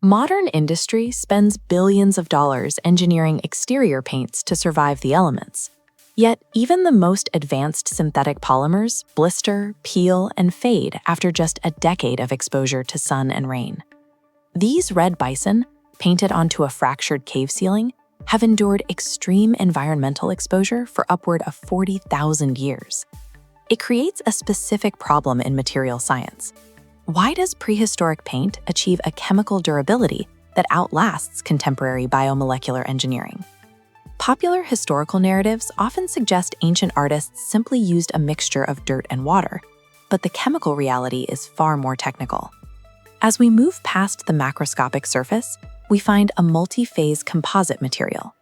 Modern industry spends billions of dollars engineering exterior paints to survive the elements. Yet, even the most advanced synthetic polymers blister, peel, and fade after just a decade of exposure to sun and rain. These red bison, painted onto a fractured cave ceiling, have endured extreme environmental exposure for upward of 40,000 years. It creates a specific problem in material science. Why does prehistoric paint achieve a chemical durability that outlasts contemporary biomolecular engineering? Popular historical narratives often suggest ancient artists simply used a mixture of dirt and water, but the chemical reality is far more technical. As we move past the macroscopic surface, we find a multi-phase composite material.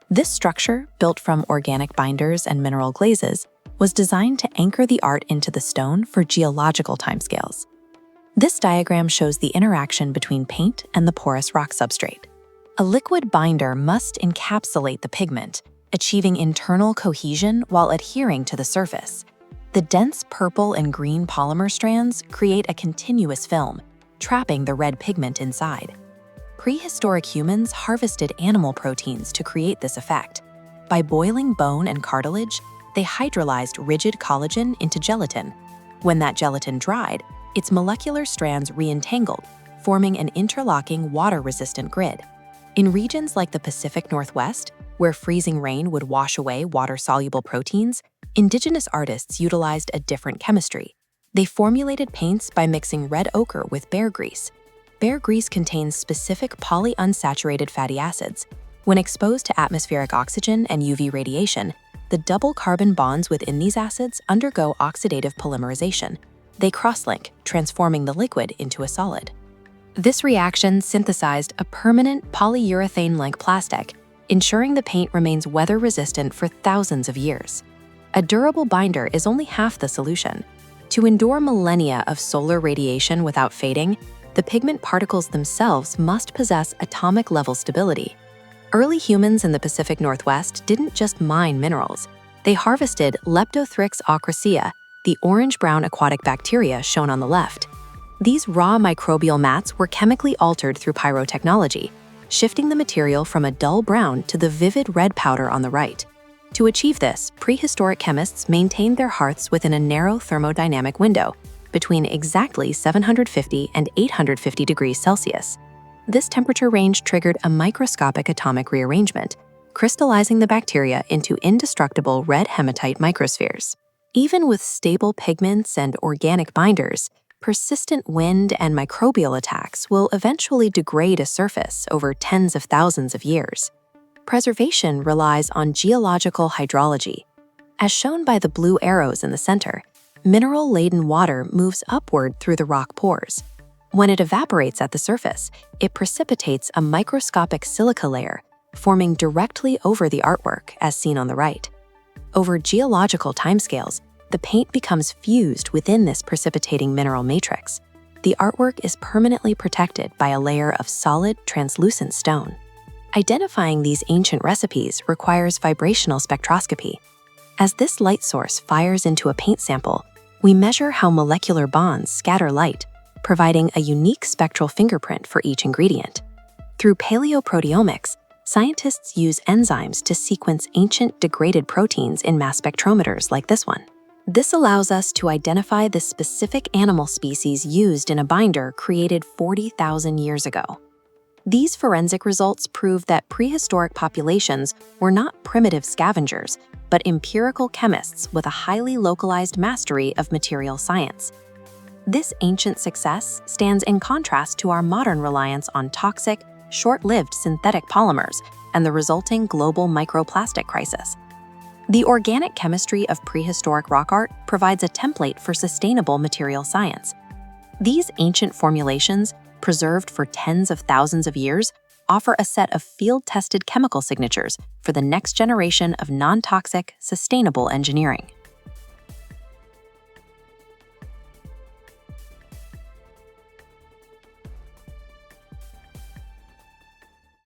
This structure, built from organic binders and mineral glazes, was designed to anchor the art into the stone for geological timescales. This diagram shows the interaction between paint and the porous rock substrate. A liquid binder must encapsulate the pigment, achieving internal cohesion while adhering to the surface. The dense purple and green polymer strands create a continuous film, trapping the red pigment inside. Prehistoric humans harvested animal proteins to create this effect. By boiling bone and cartilage, they hydrolyzed rigid collagen into gelatin. When that gelatin dried, its molecular strands re-entangled, forming an interlocking water-resistant grid. In regions like the Pacific Northwest, where freezing rain would wash away water-soluble proteins, indigenous artists utilized a different chemistry. They formulated paints by mixing red ochre with bear grease. Bear grease contains specific polyunsaturated fatty acids. When exposed to atmospheric oxygen and UV radiation, the double carbon bonds within these acids undergo oxidative polymerization. They cross-link, transforming the liquid into a solid. This reaction synthesized a permanent polyurethane-like plastic, ensuring the paint remains weather-resistant for thousands of years. A durable binder is only half the solution. To endure millennia of solar radiation without fading, the pigment particles themselves must possess atomic-level stability. Early humans in the Pacific Northwest didn't just mine minerals. They harvested Leptothrix aucracea, the orange-brown aquatic bacteria shown on the left. These raw microbial mats were chemically altered through pyrotechnology, shifting the material from a dull brown to the vivid red powder on the right. To achieve this, prehistoric chemists maintained their hearths within a narrow thermodynamic window, between exactly 750 and 850 degrees Celsius. This temperature range triggered a microscopic atomic rearrangement, crystallizing the bacteria into indestructible red hematite microspheres. Even with stable pigments and organic binders, persistent wind and microbial attacks will eventually degrade a surface over tens of thousands of years. Preservation relies on geological hydrology. As shown by the blue arrows in the center, mineral-laden water moves upward through the rock pores. When it evaporates at the surface, it precipitates a microscopic silica layer, forming directly over the artwork, as seen on the right. Over geological timescales, the paint becomes fused within this precipitating mineral matrix. The artwork is permanently protected by a layer of solid, translucent stone. Identifying these ancient recipes requires vibrational spectroscopy. As this light source fires into a paint sample, we measure how molecular bonds scatter light, providing a unique spectral fingerprint for each ingredient. Through palaeoproteomics, scientists use enzymes to sequence ancient degraded proteins in mass spectrometers like this one. This allows us to identify the specific animal species used in a binder created 40,000 years ago. These forensic results prove that prehistoric populations were not primitive scavengers, but empirical chemists with a highly localized mastery of material science. This ancient success stands in contrast to our modern reliance on toxic, short-lived synthetic polymers and the resulting global microplastic crisis. The organic chemistry of prehistoric rock art provides a template for sustainable material science. These ancient formulations, preserved for tens of thousands of years, offer a set of field-tested chemical signatures for the next generation of non-toxic, sustainable engineering.